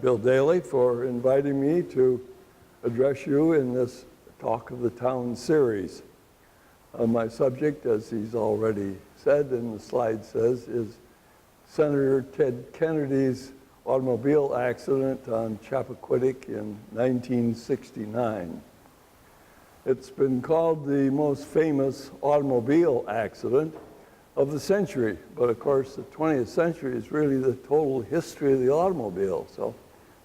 Bill Daly for inviting me to address you in this Talk of the Town series. My subject, as he's already said and the slide says, is Senator Ted Kennedy's automobile accident on Chappaquiddick in 1969. It's been called the most famous automobile accident of the century, but of course the 20th century is really the total history of the automobile, so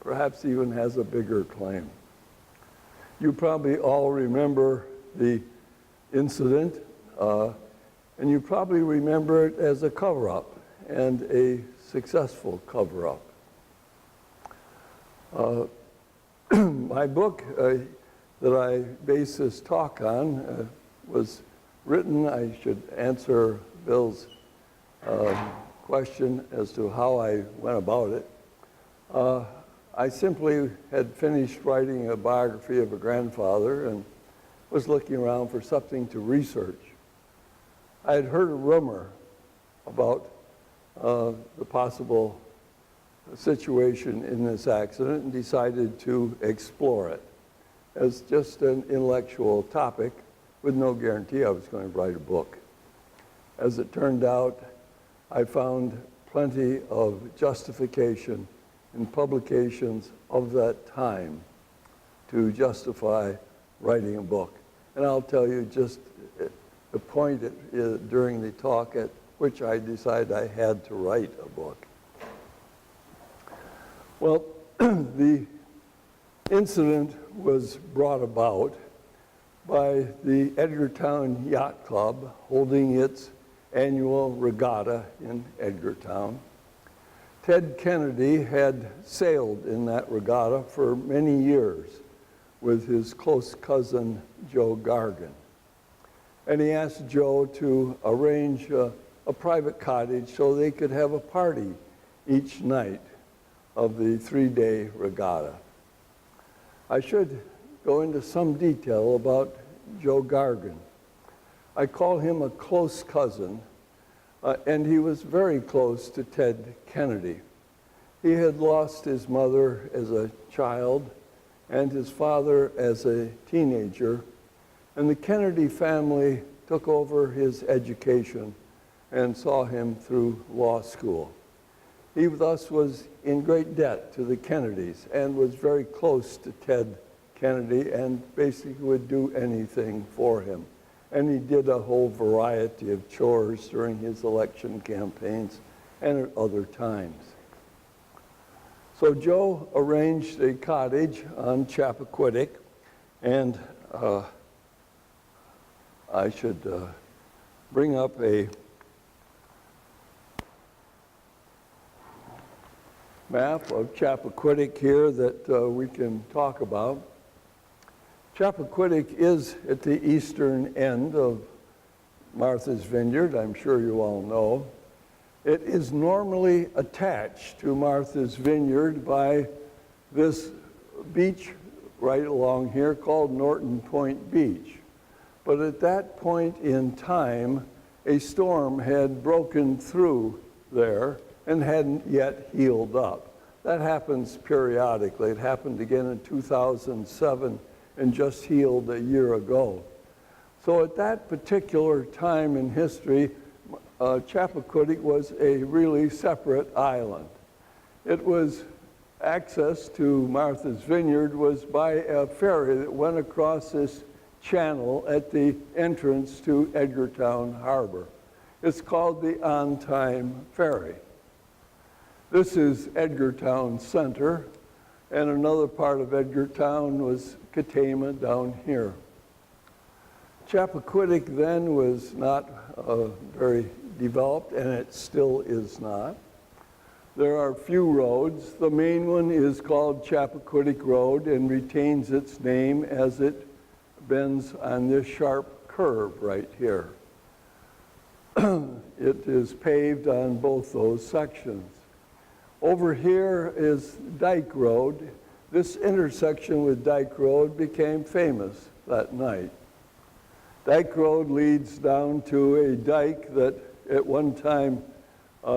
perhaps even has a bigger claim. You probably all remember the incident, and you probably remember it as a cover-up, and a successful cover-up. My book that I base this talk on was written, I should answer Bill's question as to how I went about it. I simply had finished writing a biography of a grandfather and was looking around for something to research. I had heard a rumor about the possible situation in this accident and decided to explore it as just an intellectual topic with no guarantee I was going to write a book. As it turned out, I found plenty of justification in publications of that time to justify writing a book. And I'll tell you just the point during the talk at which I decided I had to write a book. Well, the incident was brought about by the Edgartown Yacht Club holding its annual regatta in Edgartown. Ted Kennedy had sailed in that regatta for many years with his close cousin, Joe Gargan. And he asked Joe to arrange a private cottage so they could have a party each night of the 3-day regatta. I should go into some detail about Joe Gargan. I call him a close cousin, and he was very close to Ted Kennedy. He had lost his mother as a child and his father as a teenager, and the Kennedy family took over his education and saw him through law school. He thus was in great debt to the Kennedys and was very close to Ted Kennedy and basically would do anything for him. And he did a whole variety of chores during his election campaigns and at other times. So Joe arranged a cottage on Chappaquiddick, and I should bring up a map of Chappaquiddick here that we can talk about. Chappaquiddick is at the eastern end of Martha's Vineyard, I'm sure you all know. It is normally attached to Martha's Vineyard by this beach right along here called Norton Point Beach. But at that point in time, a storm had broken through there and hadn't yet healed up. That happens periodically. It happened again in 2007 and just healed a year ago. So at that particular time in history, Chappaquiddick was a really separate island. It was access to Martha's Vineyard was by a ferry that went across this channel at the entrance to Edgartown Harbor. It's called the On-Time Ferry. This is Edgartown Center, and another part of Edgartown was Katama down here. Chappaquiddick then was not very developed, and it still is not. There are few roads. The main one is called Chappaquiddick Road and retains its name as it bends on this sharp curve right here. It is paved on both those sections. Over here is Dyke Road. This intersection with Dyke Road became famous that night. Dyke Road leads down to a dike that at one time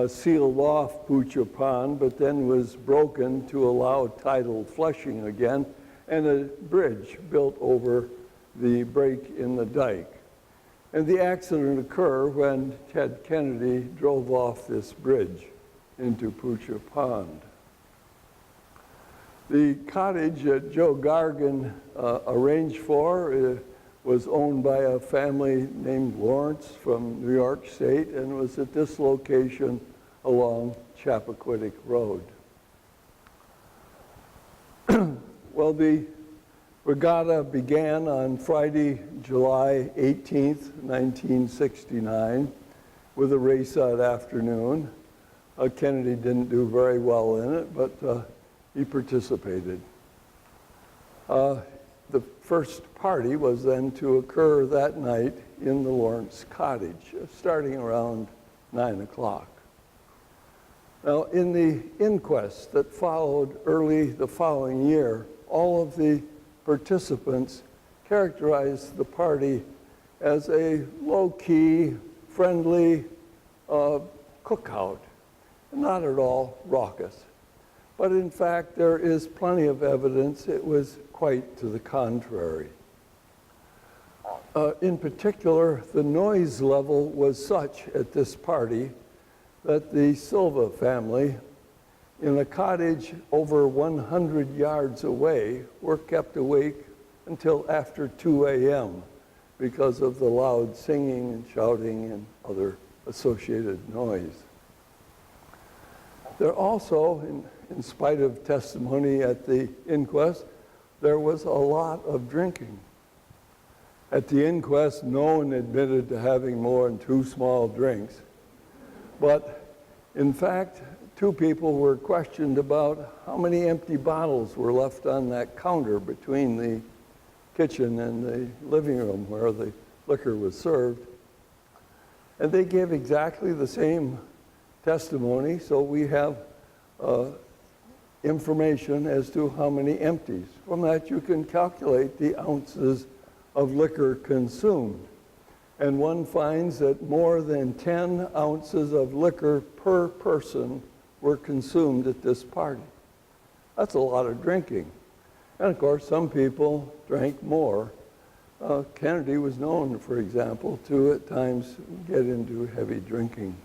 sealed off Pucha Pond, but then was broken to allow tidal flushing again, and a bridge built over the break in the dike. And the accident occurred when Ted Kennedy drove off this bridge into Pucha Pond. The cottage that Joe Gargan arranged for was owned by a family named Lawrence from New York State and was at this location along Chappaquiddick Road. Well, the regatta began on Friday, July 18th, 1969, with a race that afternoon. Kennedy didn't do very well in it, but he participated. The first party was then to occur that night in the Lawrence cottage, starting around 9 o'clock. Now, in the inquest that followed early the following year, all of the participants characterized the party as a low-key, friendly cookout, not at all raucous. But in fact, there is plenty of evidence it was quite to the contrary. In particular, the noise level was such at this party that the Silva family, in a cottage over 100 yards away, were kept awake until after 2 a.m. because of the loud singing and shouting and other associated noise. There also, in spite of testimony at the inquest, there was a lot of drinking. At the inquest, no one admitted to having more than 2 small drinks. But in fact, 2 people were questioned about how many empty bottles were left on that counter between the kitchen and the living room where the liquor was served. And they gave exactly the same testimony, so we have information as to how many empties. From that, you can calculate the ounces of liquor consumed. And one finds that more than 10 ounces of liquor per person were consumed at this party. That's a lot of drinking. And of course, some people drank more. Kennedy was known, for example, to at times get into heavy drinking.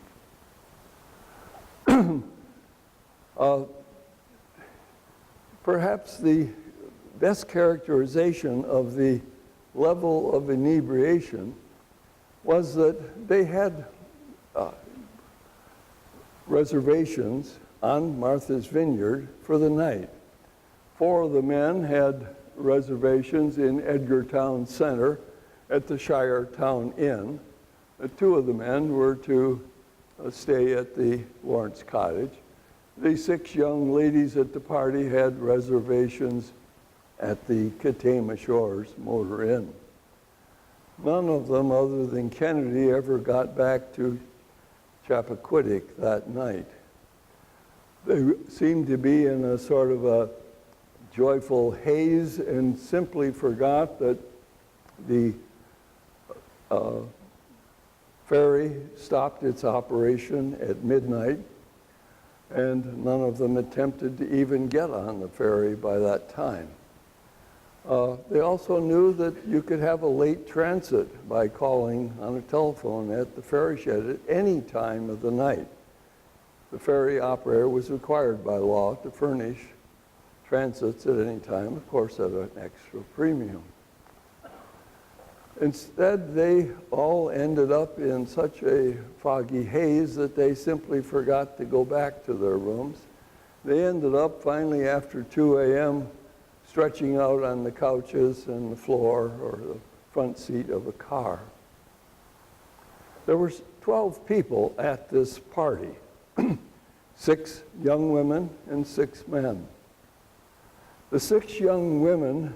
Perhaps the best characterization of the level of inebriation was that they had reservations on Martha's Vineyard for the night. 4 of the men had reservations in Edgartown Center at the Shire Town Inn. 2 of the men were to stay at the Lawrence Cottage. The 6 young ladies at the party had reservations at the Katama Shores Motor Inn. None of them, other than Kennedy, ever got back to Chappaquiddick that night. They seemed to be in a sort of a joyful haze and simply forgot that the ferry stopped its operation at midnight, and none of them attempted to even get on the ferry by that time. They also knew that you could have a late transit by calling on a telephone at the ferry shed at any time of the night. The ferry operator was required by law to furnish transits at any time, of course at an extra premium. Instead, they all ended up in such a foggy haze that they simply forgot to go back to their rooms. They ended up finally after 2 a.m. stretching out on the couches and the floor or the front seat of a car. There were 12 people at this party, 6 young women and 6 men. The 6 young women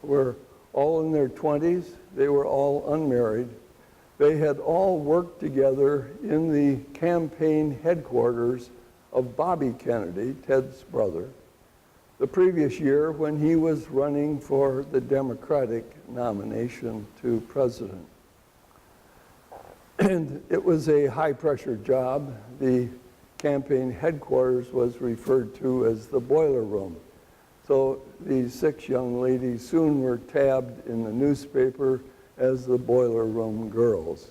were all in their 20s. They were all unmarried. They had all worked together in the campaign headquarters of Bobby Kennedy, Ted's brother, the previous year when he was running for the Democratic nomination to president. And it was a high-pressure job. The campaign headquarters was referred to as the boiler room. So these 6 young ladies soon were tabbed in the newspaper as the boiler room girls.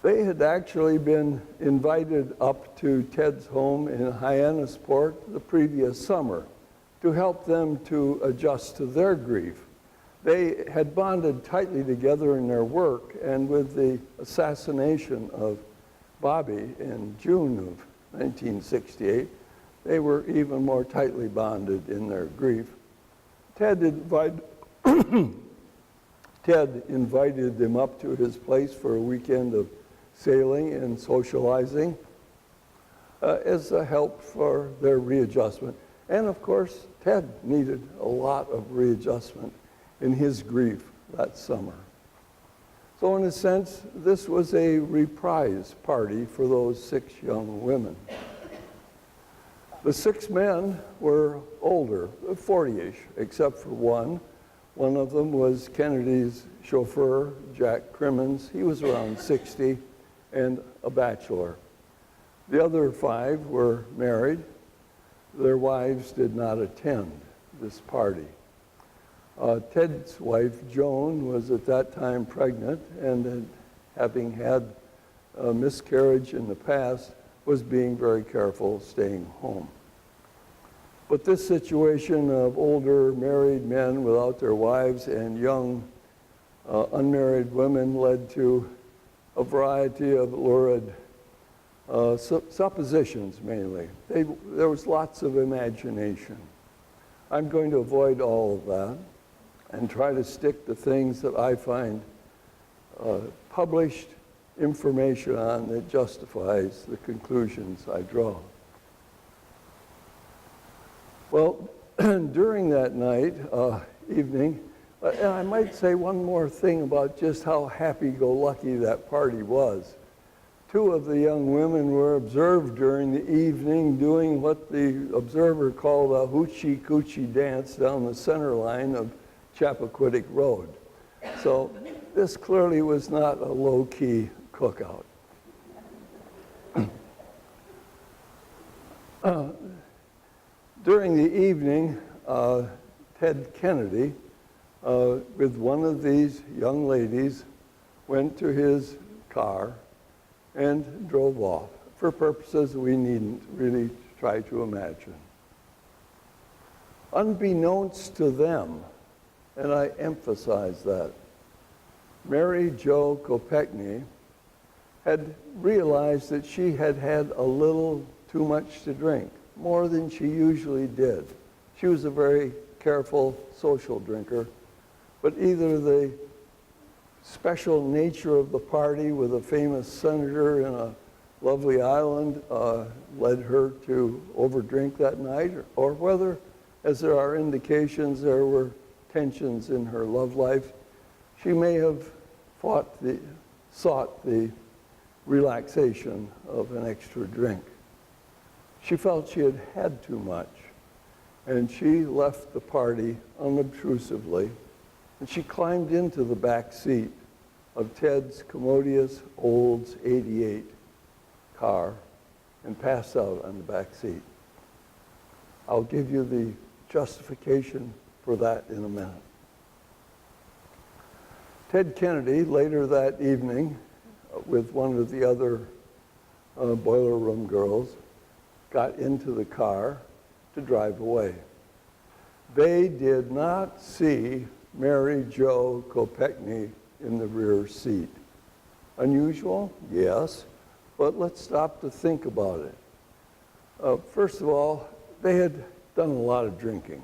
They had actually been invited up to Ted's home in Hyannisport the previous summer to help them to adjust to their grief. They had bonded tightly together in their work, and with the assassination of Bobby in June of 1968, they were even more tightly bonded in their grief. Ted invited them up to his place for a weekend of sailing and socializing as a help for their readjustment. And of course, Ted needed a lot of readjustment in his grief that summer. So in a sense, this was a reprise party for those 6 young women. The 6 men were older, 40-ish, except for one. One of them was Kennedy's chauffeur, Jack Crimmins. He was around 60 and a bachelor. The other 5 were married. Their wives did not attend this party. Ted's wife, Joan, was at that time pregnant and having had a miscarriage in the past, was being very careful staying home. But this situation of older married men without their wives and young unmarried women led to a variety of lurid suppositions, mainly. There was lots of imagination. I'm going to avoid all of that and try to stick to things that I find published information on that justifies the conclusions I draw. Well, during that night, evening, and I might say one more thing about just how happy-go-lucky that party was. 2 of the young women were observed during the evening doing what the observer called a hoochie-coochie dance down the center line of Chappaquiddick Road. So this clearly was not a low-key cookout. During the evening, Ted Kennedy, with one of these young ladies, went to his car and drove off for purposes we needn't really try to imagine. Unbeknownst to them, and I emphasize that, Mary Jo Kopechne had realized that she had had a little too much to drink, more than she usually did. She was a very careful social drinker, but either the special nature of the party with a famous senator in a lovely island led her to overdrink that night, or whether, as there are indications, there were tensions in her love life, she may have sought the relaxation of an extra drink. She felt she had had too much, and she left the party unobtrusively, and she climbed into the back seat of Ted's commodious Olds 88 car and passed out on the back seat. I'll give you the justification for that in a minute. Ted Kennedy, later that evening, with one of the other boiler room girls, got into the car to drive away. They did not see Mary Jo Kopechne in the rear seat. Unusual? Yes, but let's stop to think about it. First of all, they had done a lot of drinking.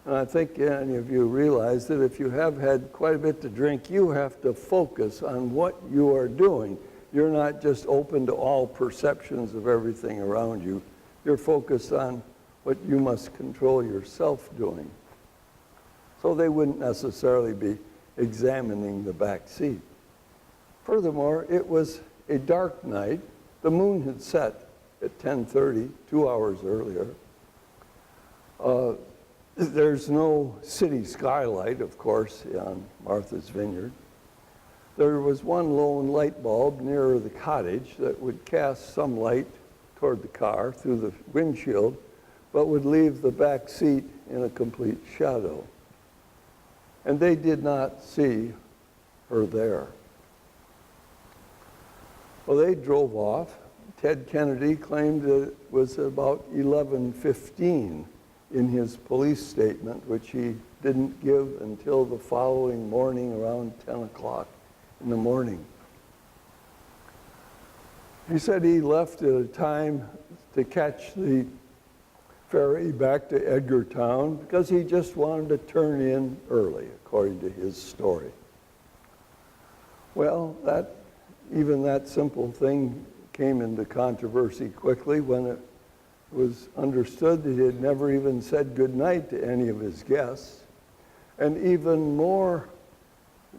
And I think any of you realize that if you have had quite a bit to drink, you have to focus on what you are doing. You're not just open to all perceptions of everything around you. You're focused on what you must control yourself doing. So they wouldn't necessarily be examining the back seat. Furthermore, it was a dark night. The moon had set at 10:30, 2 hours earlier. There's no city skylight, of course, on Martha's Vineyard. There was one lone light bulb near the cottage that would cast some light toward the car through the windshield, but would leave the back seat in a complete shadow. And they did not see her there. Well, they drove off. Ted Kennedy claimed that it was about 11:15 in his police statement, which he didn't give until the following morning around 10 o'clock in the morning. He said he left at a time to catch the ferry back to Edgartown because he just wanted to turn in early, according to his story. Well, even that simple thing came into controversy quickly when it was understood that he had never even said goodnight to any of his guests. And even more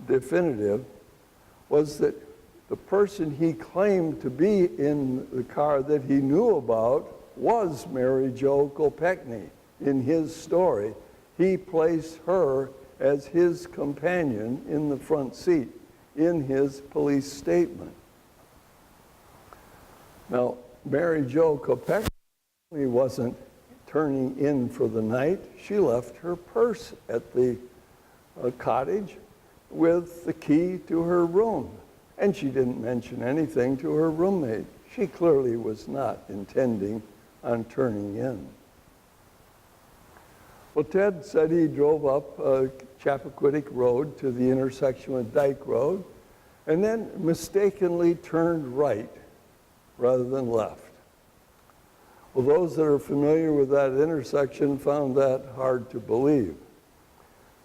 definitive was that the person he claimed to be in the car that he knew about was Mary Jo Kopechne. In his story, he placed her as his companion in the front seat in his police statement. Now, Mary Jo Kopechne wasn't turning in for the night. She left her purse at the cottage with the key to her room. And she didn't mention anything to her roommate. She clearly was not intending on turning in. Well, Ted said he drove up Chappaquiddick Road to the intersection with Dyke Road and then mistakenly turned right rather than left. Well, those that are familiar with that intersection found that hard to believe.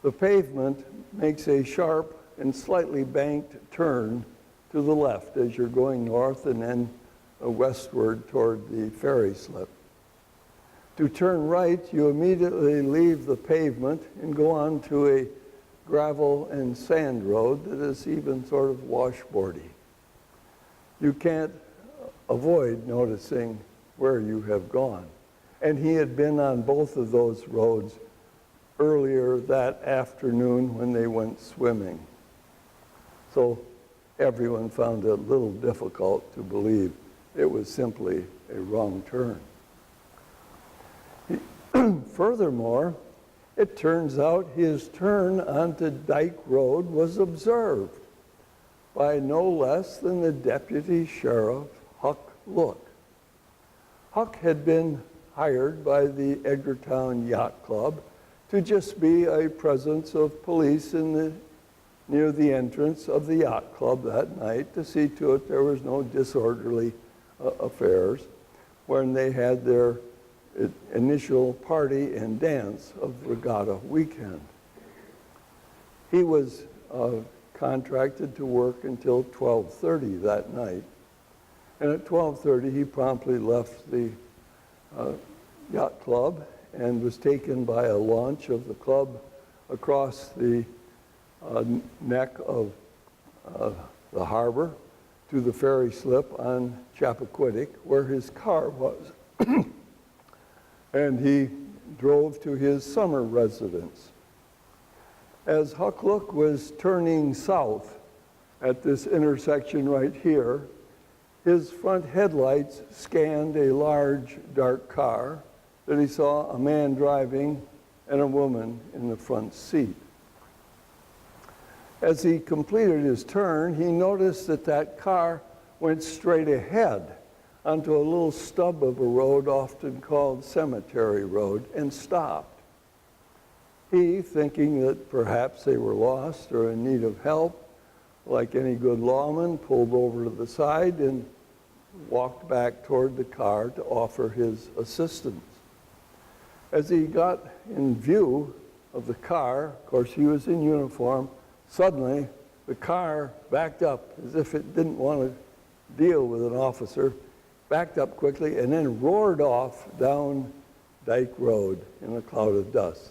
The pavement makes a sharp and slightly banked turn to the left as you're going north and then westward toward the ferry slip. To turn right, you immediately leave the pavement and go on to a gravel and sand road that is even sort of washboardy. You can't avoid noticing where you have gone. And he had been on both of those roads earlier that afternoon when they went swimming. So everyone found it a little difficult to believe it was simply a wrong turn. Furthermore, it turns out his turn onto Dyke Road was observed by no less than the Deputy Sheriff, Huck Look. Huck had been hired by the Edgartown Yacht Club to just be a presence of police near the entrance of the yacht club that night to see to it there was no disorderly affairs when they had their initial party and dance of Regatta Weekend. He was contracted to work until 12:30 that night. And at 12:30, he promptly left the yacht club and was taken by a launch of the club across the neck of the harbor to the ferry slip on Chappaquiddick, where his car was. And he drove to his summer residence. As Huck Look was turning south at this intersection right here, his front headlights scanned a large, dark car that he saw a man driving and a woman in the front seat. As he completed his turn, he noticed that that car went straight ahead onto a little stub of a road often called Cemetery Road and stopped. He, thinking that perhaps they were lost or in need of help, like any good lawman, pulled over to the side and walked back toward the car to offer his assistance. As he got in view of the car, of course he was in uniform, suddenly the car backed up as if it didn't want to deal with an officer, backed up quickly and then roared off down Dyke Road in a cloud of dust.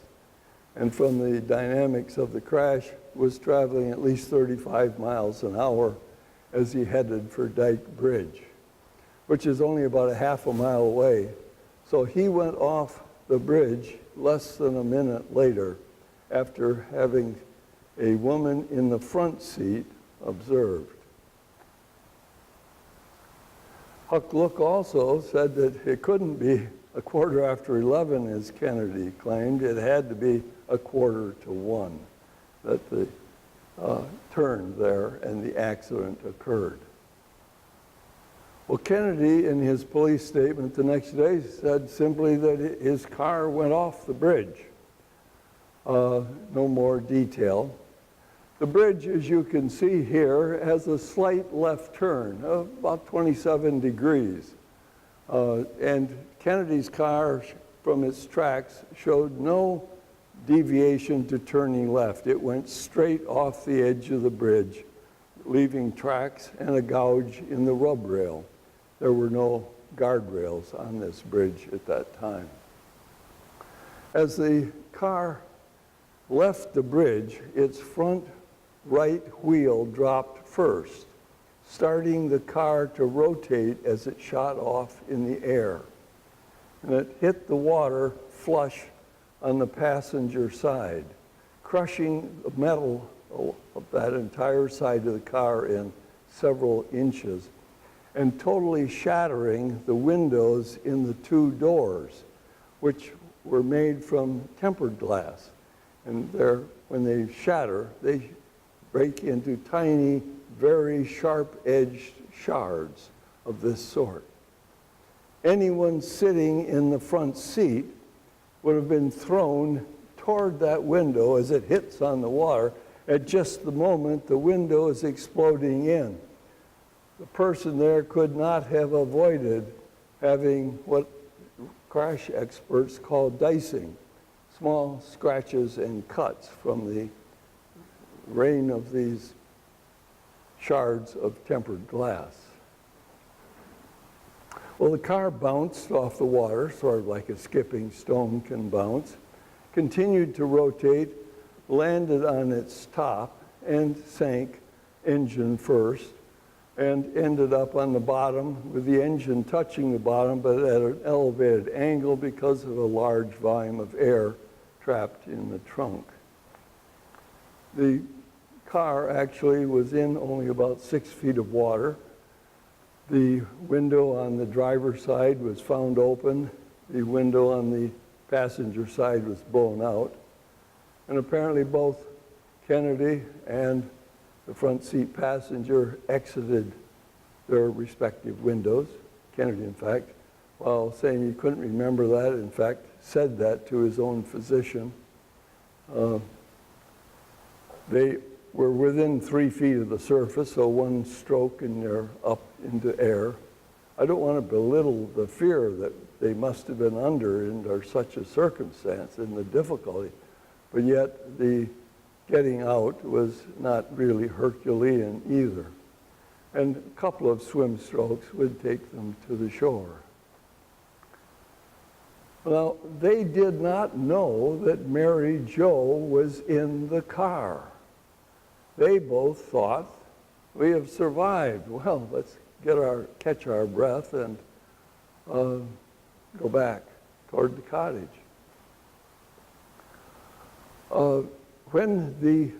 And from the dynamics of the crash, was traveling at least 35 miles an hour as he headed for Dyke Bridge, which is only about a half a mile away. So he went off the bridge less than a minute later after having a woman in the front seat observed. Huck Look also said that it couldn't be a quarter after 11, as Kennedy claimed. It had to be a quarter to 1 that the turn there and the accident occurred. Well, Kennedy, in his police statement the next day, said simply that his car went off the bridge. No more detail. The bridge, as you can see here, has a slight left turn, about 27 degrees. And Kennedy's car, from its tracks, showed no deviation to turning left. It went straight off the edge of the bridge, leaving tracks and a gouge in the rub rail. There were no guardrails on this bridge at that time. As the car left the bridge, its front right wheel dropped first, starting the car to rotate as it shot off in the air. And it hit the water flush on the passenger side, crushing the metal of that entire side of the car in several inches, and totally shattering the windows in the two doors, which were made from tempered glass. And when they shatter, they break into tiny, very sharp-edged shards of this sort. Anyone sitting in the front seat would have been thrown toward that window as it hits on the water at just the moment the window is exploding in. The person there could not have avoided having what crash experts call dicing, small scratches and cuts from the rain of these shards of tempered glass. Well, the car bounced off the water, sort of like a skipping stone can bounce, continued to rotate, landed on its top, and sank engine first, and ended up on the bottom with the engine touching the bottom, but at an elevated angle because of a large volume of air trapped in the trunk. The car actually was in only about 6 feet of water. The window on the driver's side was found open. The window on the passenger side was blown out. And apparently both Kennedy and the front seat passenger exited their respective windows. Kennedy, in fact, while saying he couldn't remember that, in fact, said that to his own physician. They were within 3 feet of the surface, so one stroke and they're up into air. I don't want to belittle the fear that they must have been under such a circumstance and the difficulty, but yet the getting out was not really Herculean either. And a couple of swim strokes would take them to the shore. Well, they did not know that Mary Jo was in the car. They both thought, we have survived. Well, let's catch our breath and go back toward the cottage. When the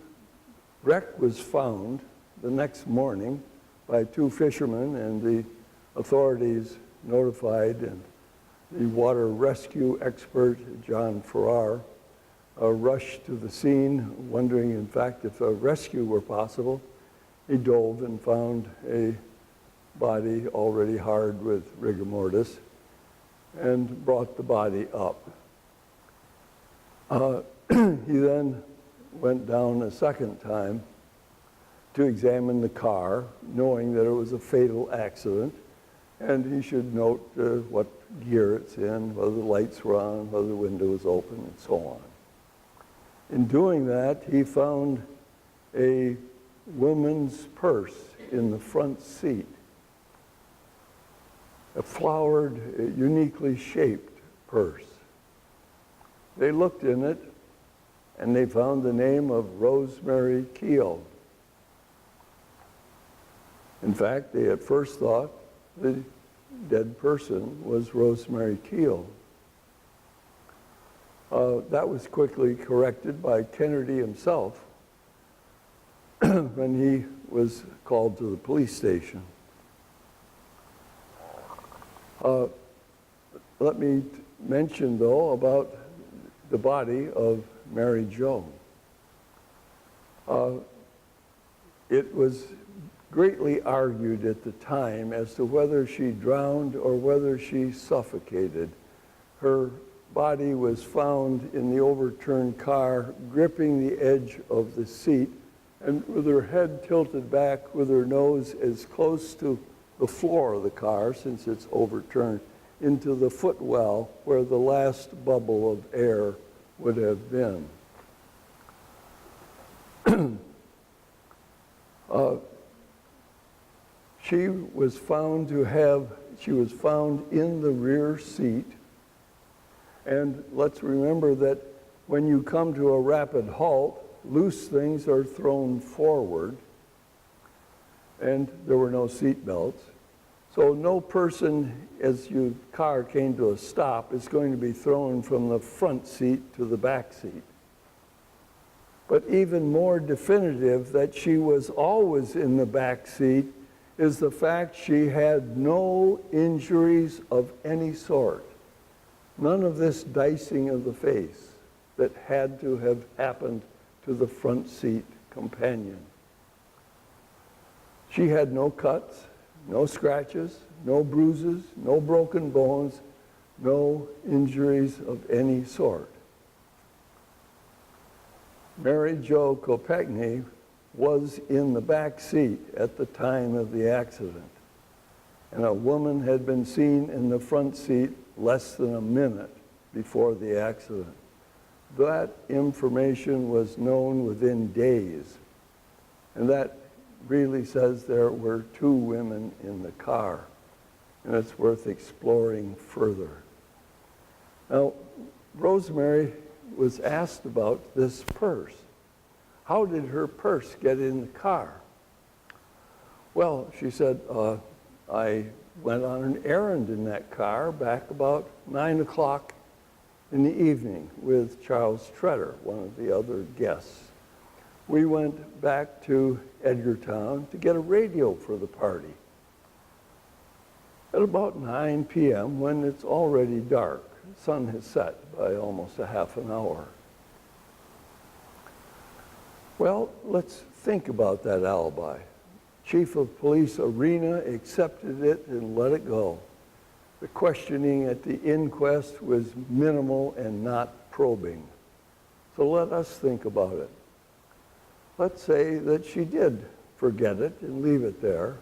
wreck was found the next morning by 2 fishermen and the authorities notified, and the water rescue expert, John Farrar, rushed to the scene, wondering, in fact, if a rescue were possible. He dove and found a body already hard with rigor mortis and brought the body up. He then went down a second time to examine the car, knowing that it was a fatal accident, and he should note what gear it's in, whether the lights were on, whether the window was open, and so on. In doing that, he found a woman's purse in the front seat, a flowered, uniquely shaped purse. They looked in it, and they found the name of Rosemary Keel. In fact, they at first thought the dead person was Rosemary Keel. That was quickly corrected by Kennedy himself when he was called to the police station. Let me mention, though, about the body of Mary Joan. It was greatly argued at the time as to whether she drowned or whether she suffocated. Her body was found in the overturned car, gripping the edge of the seat, and with her head tilted back, with her nose as close to the floor of the car, since it's overturned, into the footwell where the last bubble of air would have been. She was found in the rear seat. And let's remember that when you come to a rapid halt, loose things are thrown forward, and there were no seat belts. So no person, as your car came to a stop, is going to be thrown from the front seat to the back seat. But even more definitive that she was always in the back seat is the fact she had no injuries of any sort. None of this dicing of the face that had to have happened to the front seat companion. She had no cuts, no scratches, no bruises, no broken bones, no injuries of any sort. Mary Jo Chappaquiddick was in the back seat at the time of the accident, and a woman had been seen in the front seat less than a minute before the accident. That information was known within days, and that really says there were two women in the car, and it's worth exploring further. Now, Rosemary was asked about this purse. How did her purse get in the car? Well, she said, I went on an errand in that car back about 9 o'clock in the evening with Charles Treader, one of the other guests. We went back to Edgartown to get a radio for the party. At about 9 p.m., when it's already dark, the sun has set by almost a half an hour. Well, let's think about that alibi. Chief of Police Arena accepted it and let it go. The questioning at the inquest was minimal and not probing. So let us think about it. Let's say that she did forget it and leave it there,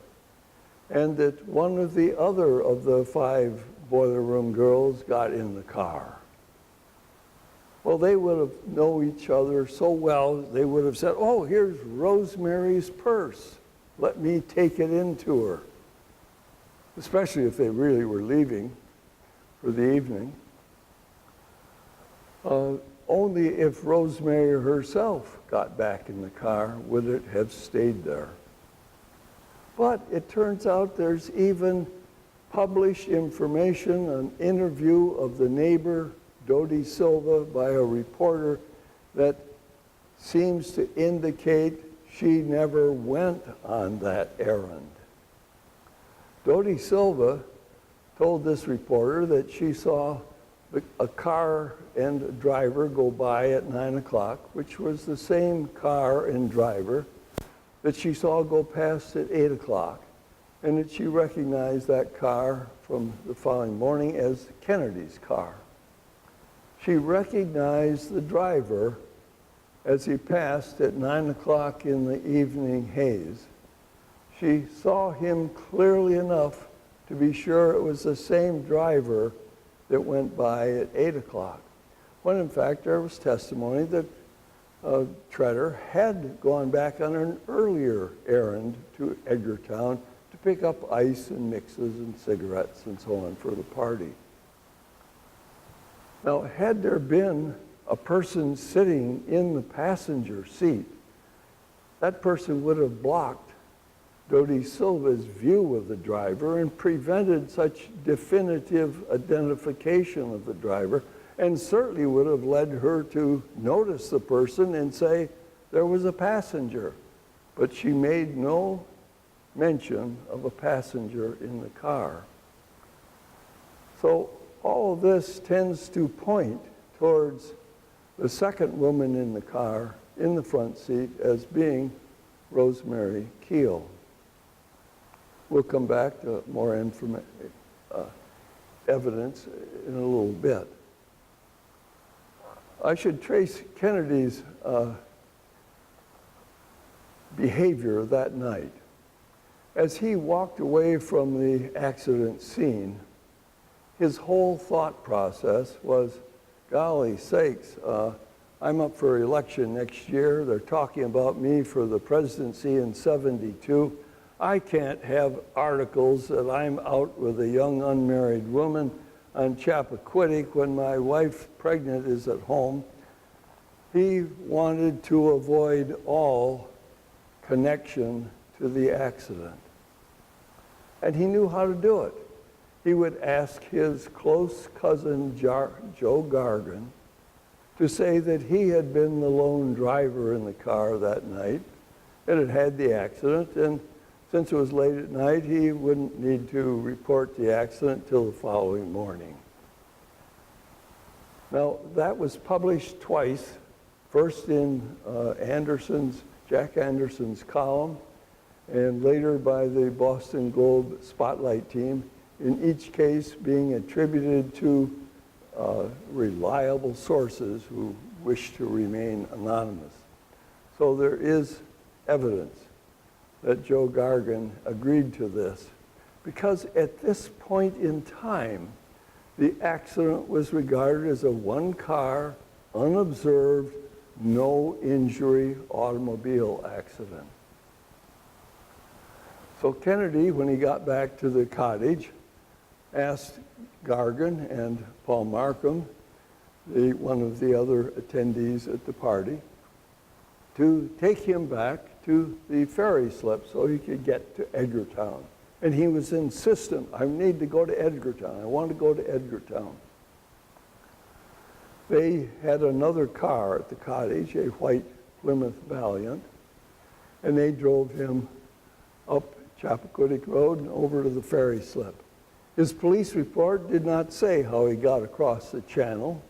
and that one of the other of the 5 boiler room girls got in the car. Well, they would have known each other so well, they would have said, oh, here's Rosemary's purse. Let me take it into her. Especially if they really were leaving for the evening. Only if Rosemary herself got back in the car would it have stayed there. But it turns out there's even published information, an interview of the neighbor, Dodie Silva, by a reporter that seems to indicate she never went on that errand. Dodie Silva told this reporter that she saw a car and driver go by at 9 o'clock, which was the same car and driver that she saw go past at 8 o'clock, and that she recognized that car from the following morning as Kennedy's car. She recognized the driver as he passed at 9 o'clock in the evening haze. She saw him clearly enough to be sure it was the same driver that went by at 8 o'clock, when in fact there was testimony that Treader had gone back on an earlier errand to Edgartown to pick up ice and mixes and cigarettes and so on for the party. Now, had there been a person sitting in the passenger seat, that person would have blocked Dodie Silva's view of the driver and prevented such definitive identification of the driver, and certainly would have led her to notice the person and say there was a passenger. but she made no mention of a passenger in the car. So all of this tends to point towards the second woman in the car, in the front seat, as being Rosemary Keel. We'll come back to more evidence in a little bit. I should trace Kennedy's behavior that night. As he walked away from the accident scene, his whole thought process was, golly sakes, I'm up for election next year. They're talking about me for the presidency in '72. I can't have articles that I'm out with a young unmarried woman on Chappaquiddick when my wife, pregnant, is at home. He wanted to avoid all connection to the accident. And he knew how to do it. He would ask his close cousin, Joe Gargan, to say that he had been the lone driver in the car that night and had had the accident, and since it was late at night, he wouldn't need to report the accident till the following morning. Now, that was published twice, first in Jack Anderson's column, and later by the Boston Globe Spotlight team, in each case being attributed to reliable sources who wish to remain anonymous. So there is evidence that Joe Gargan agreed to this, because at this point in time, the accident was regarded as a one-car, unobserved, no-injury automobile accident. So Kennedy, when he got back to the cottage, asked Gargan and Paul Markham, one of the other attendees at the party, to take him back to the ferry slip so he could get to Edgartown. And he was insistent, I need to go to Edgartown. I want to go to Edgartown. They had another car at the cottage, a white Plymouth Valiant, and they drove him up Chappaquiddick Road and over to the ferry slip. His police report did not say how he got across the channel.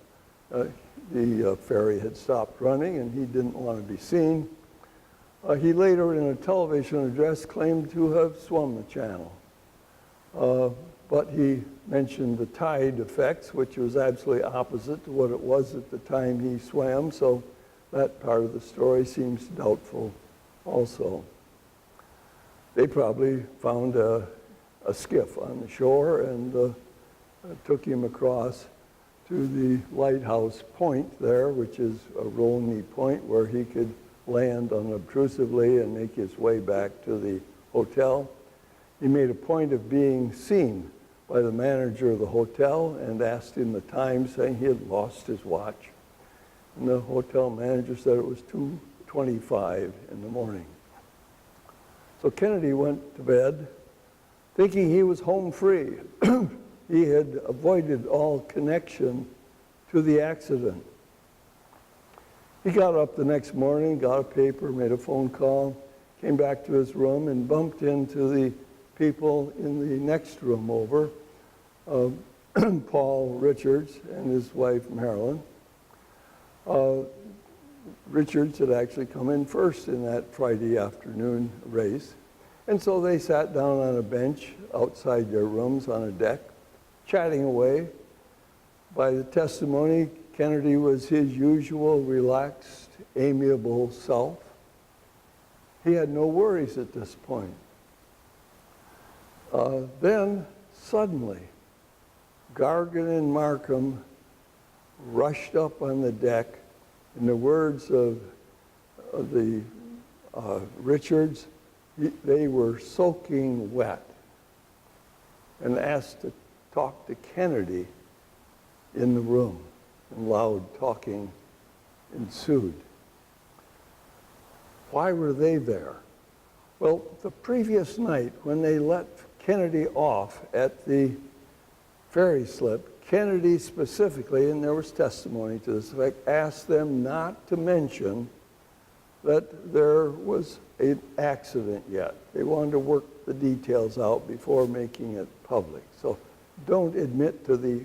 The ferry had stopped running and he didn't want to be seen. He later, in a television address, claimed to have swum the channel. But he mentioned the tide effects, which was absolutely opposite to what it was at the time he swam, so that part of the story seems doubtful also. They probably found a skiff on the shore and took him across to the lighthouse point there, which is a Rolney point where he could land unobtrusively and make his way back to the hotel. He made a point of being seen by the manager of the hotel and asked him the time, saying he had lost his watch. And the hotel manager said it was 2:25 in the morning. So Kennedy went to bed thinking he was home free. He had avoided all connection to the accident. He got up the next morning, got a paper, made a phone call, came back to his room and bumped into the people in the next room over, Paul Richards and his wife Marilyn. Richards had actually come in first in that Friday afternoon race. And so they sat down on a bench outside their rooms on a deck, chatting away. By the testimony, Kennedy was his usual relaxed, amiable self. He had no worries at this point. Then, suddenly, Gargan and Markham rushed up on the deck. In the words of the Richards, they were soaking wet, and asked to talk to Kennedy in the room, and loud talking ensued. Why were they there? Well, the previous night, when they let Kennedy off at the ferry slip, Kennedy specifically, and there was testimony to this effect, asked them not to mention that there was an accident yet. They wanted to work the details out before making it public. So don't admit to the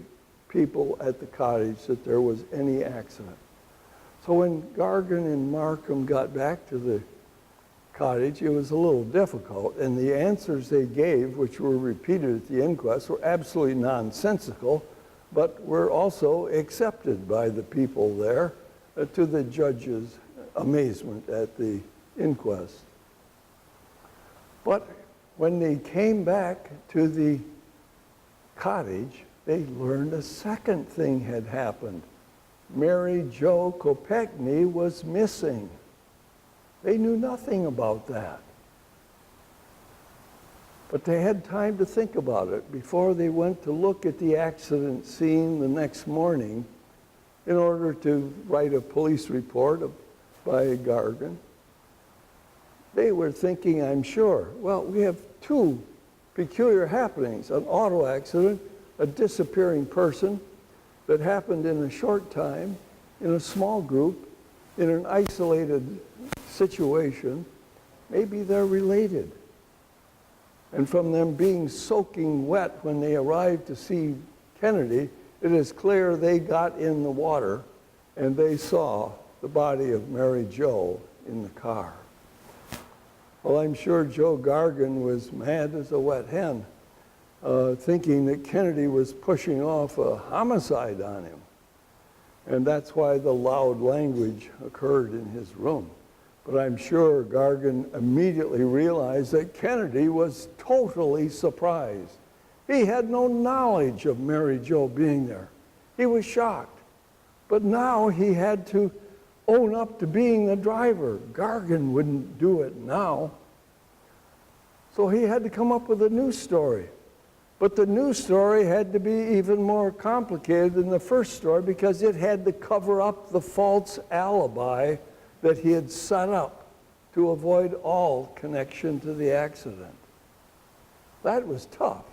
people at the cottage that there was any accident. So when Gargan and Markham got back to the cottage, it was a little difficult, and the answers they gave, which were repeated at the inquest, were absolutely nonsensical, but were also accepted by the people there, to the judge's amazement at the inquest. But when they came back to the cottage, they learned a second thing had happened. Mary Jo Kopechne was missing. They knew nothing about that. But they had time to think about it before they went to look at the accident scene the next morning in order to write a police report by Gargan. They were thinking, I'm sure, well, we have two peculiar happenings, an auto accident, a disappearing person that happened in a short time, in a small group, in an isolated situation. Maybe they're related. And from them being soaking wet when they arrived to see Kennedy, it is clear they got in the water and they saw the body of Mary Jo in the car. Well, I'm sure Joe Gargan was mad as a wet hen, thinking that Kennedy was pushing off a homicide on him. And that's why the loud language occurred in his room. But I'm sure Gargan immediately realized that Kennedy was totally surprised. He had no knowledge of Mary Jo being there. He was shocked. But now he had to own up to being the driver. Gargan wouldn't do it now. So he had to come up with a new story. But the new story had to be even more complicated than the first story because it had to cover up the false alibi that he had set up to avoid all connection to the accident. That was tough.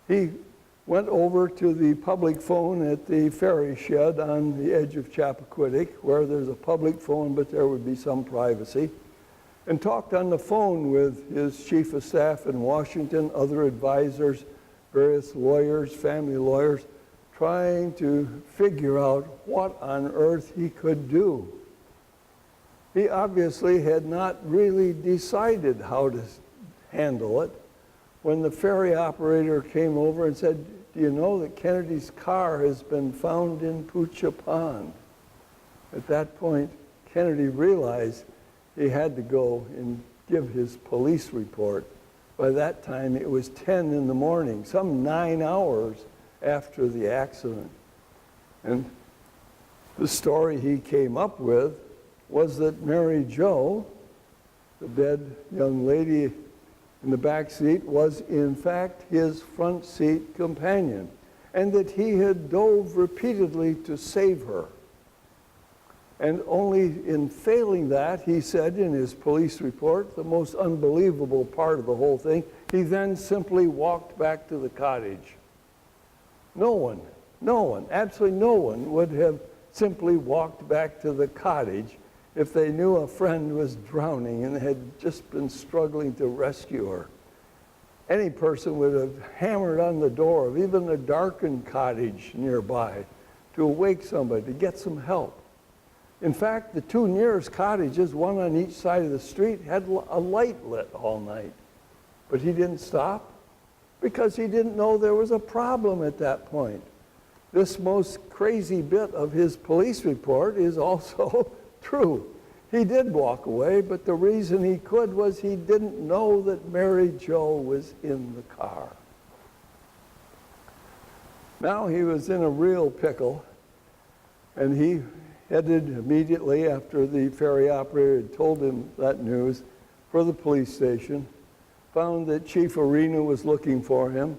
He went over to the public phone at the ferry shed on the edge of Chappaquiddick, where there's a public phone, but there would be some privacy, and talked on the phone with his chief of staff in Washington, other advisors, various lawyers, family lawyers, trying to figure out what on earth he could do. He obviously had not really decided how to handle it when the ferry operator came over and said, do you know that Kennedy's car has been found in Pucha Pond? At that point, Kennedy realized he had to go and give his police report. By that time, it was 10 in the morning, some 9 hours after the accident. And the story he came up with was that Mary Jo, the dead young lady in the back seat, was in fact his front seat companion, and that he had dove repeatedly to save her. And only in failing that, he said in his police report, the most unbelievable part of the whole thing, he then simply walked back to the cottage. No one, absolutely no one would have simply walked back to the cottage if they knew a friend was drowning and had just been struggling to rescue her. Any person would have hammered on the door of even a darkened cottage nearby to awake somebody, to get some help. In fact, the two nearest cottages, one on each side of the street, had a light lit all night. But he didn't stop because he didn't know there was a problem at that point. This most crazy bit of his police report is also true. He did walk away, but the reason he could was he didn't know that Mary Jo was in the car. Now he was in a real pickle, and he headed immediately after the ferry operator had told him that news for the police station, found that Chief Arena was looking for him,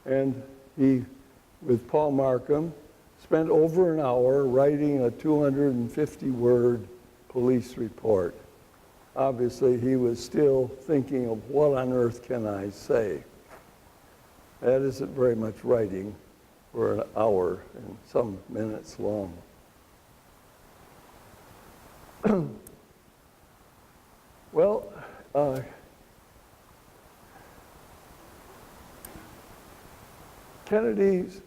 and he, with Paul Markham, spent over an hour writing a 250-word police report. Obviously, he was still thinking of what on earth can I say. That isn't very much writing for an hour and some minutes long. Well, Kennedy's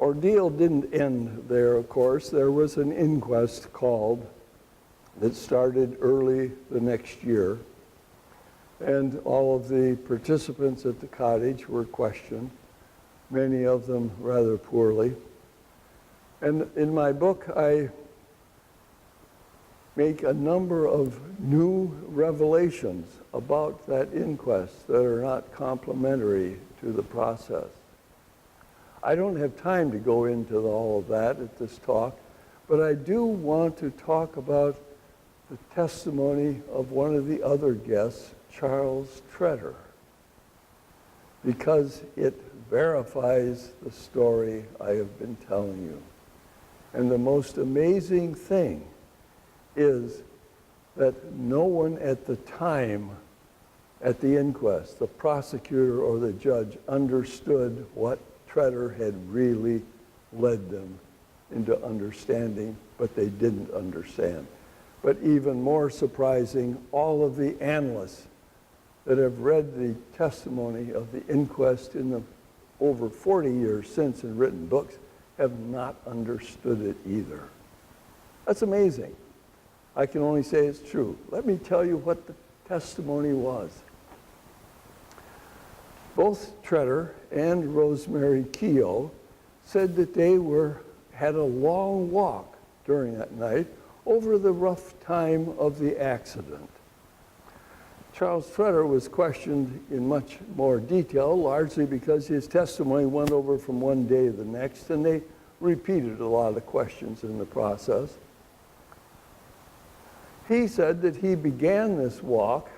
ordeal didn't end there, of course. There was an inquest called that started early the next year, and all of the participants at the cottage were questioned, many of them rather poorly. And in my book, I make a number of new revelations about that inquest that are not complimentary to the process. I don't have time to go into all of that at this talk, but I do want to talk about the testimony of one of the other guests, Charles Tretter, because it verifies the story I have been telling you. And the most amazing thing is that no one at the time at the inquest, the prosecutor or the judge, understood what Tretter had really led them into understanding, but they didn't understand. But even more surprising, all of the analysts that have read the testimony of the inquest in the over 40 years since and written books have not understood it either. That's amazing. I can only say it's true. Let me tell you what the testimony was. Both Tretter and Rosemary Keogh said that they had a long walk during that night over the rough time of the accident. Charles Tretter was questioned in much more detail, largely because his testimony went over from one day to the next, and they repeated a lot of questions in the process. He said that he began this walk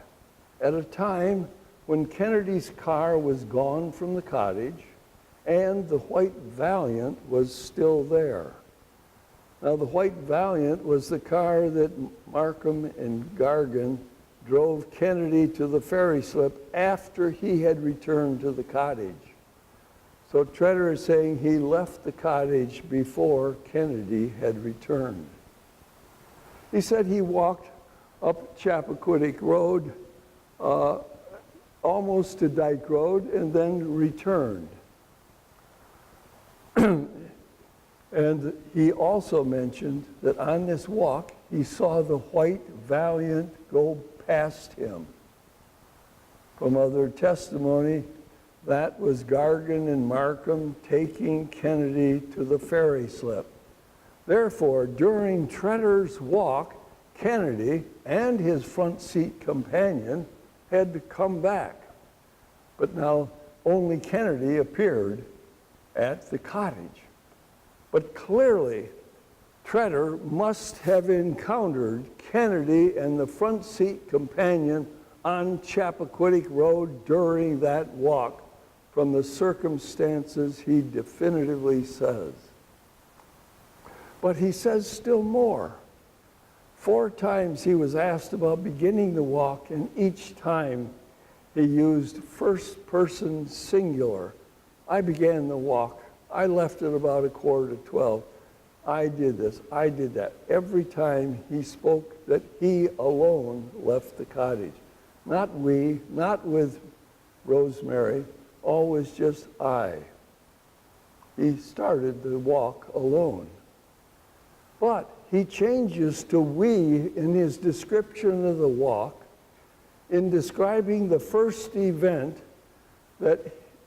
at a time when Kennedy's car was gone from the cottage and the White Valiant was still there. Now, the White Valiant was the car that Markham and Gargan drove Kennedy to the ferry slip after he had returned to the cottage. So Tretter is saying he left the cottage before Kennedy had returned. He said he walked up Chappaquiddick Road almost to Dyke Road and then returned. And he also mentioned that on this walk, he saw the White Valiant go past him. From other testimony, that was Gargan and Markham taking Kennedy to the ferry slip. Therefore, during Tretter's walk, Kennedy and his front seat companion had to come back. But now only Kennedy appeared at the cottage. But clearly, Tretter must have encountered Kennedy and the front seat companion on Chappaquiddick Road during that walk, from the circumstances he definitively says. But he says still more. 4 times he was asked about beginning the walk, and each time he used first person singular. I began the walk. I left at about 11:45. I did this, I did that. Every time he spoke that he alone left the cottage. Not we, not with Rosemary, always just I. He started the walk alone. But he changes to we in his description of the walk, in describing the first event that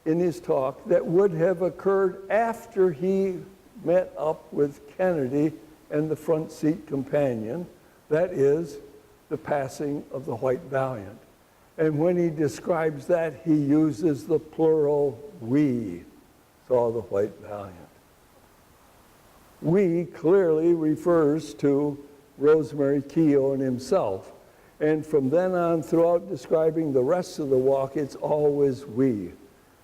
in his talk that would have occurred after he met up with Kennedy and the front seat companion, that is, the passing of the White Valiant. And when he describes that, he uses the plural we saw the White Valiant. We clearly refers to Rosemary Keogh and himself. And from then on, throughout describing the rest of the walk, it's always we.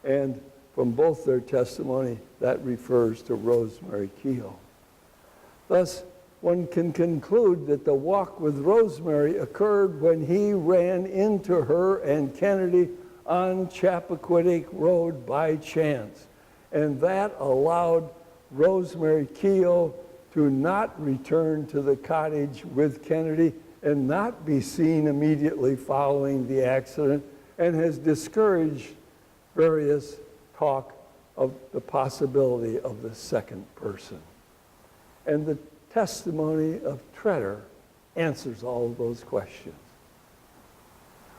And from both their testimony, that refers to Rosemary Keogh. Thus, one can conclude that the walk with Rosemary occurred when he ran into her and Kennedy on Chappaquiddick Road by chance. And that allowed Rosemary Keogh to not return to the cottage with Kennedy and not be seen immediately following the accident, and has discouraged various talk of the possibility of the second person. And the testimony of Tretter answers all of those questions.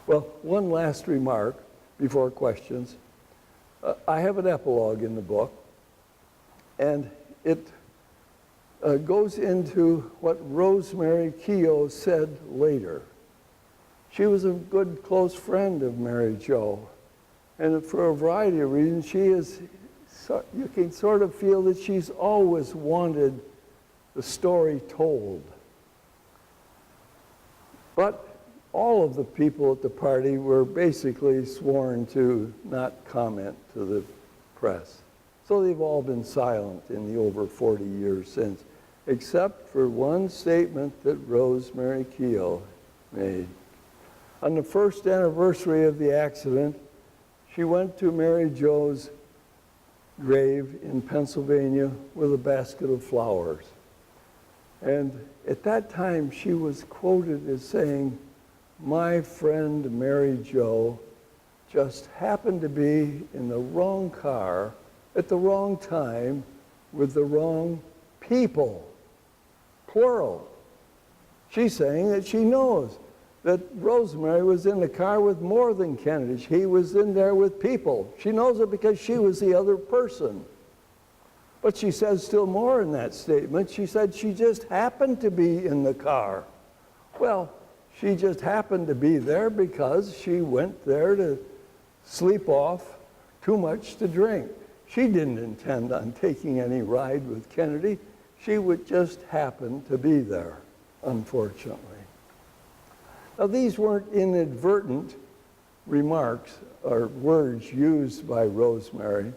Well, one last remark before questions. I have an epilogue in the book, and it goes into what Rosemary Keogh said later. She was a good, close friend of Mary Jo, and for a variety of reasons, you can sort of feel that she's always wanted the story told. But all of the people at the party were basically sworn to not comment to the press. So they've all been silent in the over 40 years since, except for one statement that Rosemary Keogh made. On the first anniversary of the accident, she went to Mary Jo's grave in Pennsylvania with a basket of flowers. And at that time, she was quoted as saying, "My friend Mary Jo just happened to be in the wrong car at the wrong time with the wrong people," plural. She's saying that she knows that Rosemary was in the car with more than Kennedy. He was in there with people. She knows it because she was the other person. But she says still more in that statement. She said she just happened to be in the car. Well, she just happened to be there because she went there to sleep off too much to drink. She didn't intend on taking any ride with Kennedy. She would just happen to be there, unfortunately. Now, these weren't inadvertent remarks or words used by Rosemary,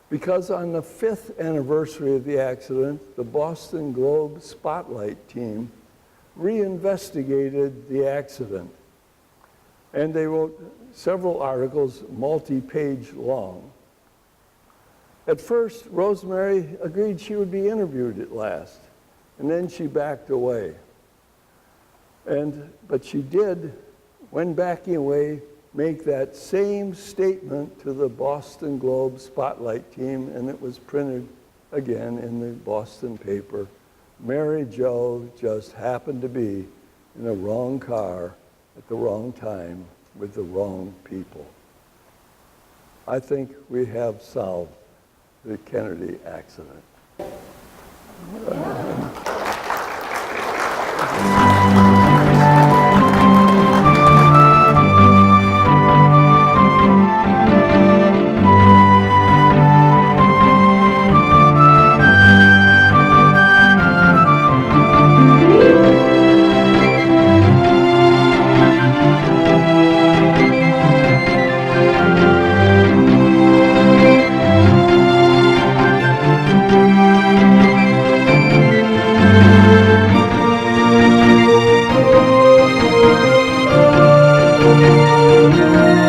because on the 5th anniversary of the accident, the Boston Globe Spotlight team reinvestigated the accident. And they wrote several articles, multi-page long. At first, Rosemary agreed she would be interviewed at last, and then she backed away. But she did, when backing away, make that same statement to the Boston Globe Spotlight team, and it was printed again in the Boston paper. Mary Jo just happened to be in the wrong car at the wrong time with the wrong people. I think we have solved the Kennedy accident. Thank you.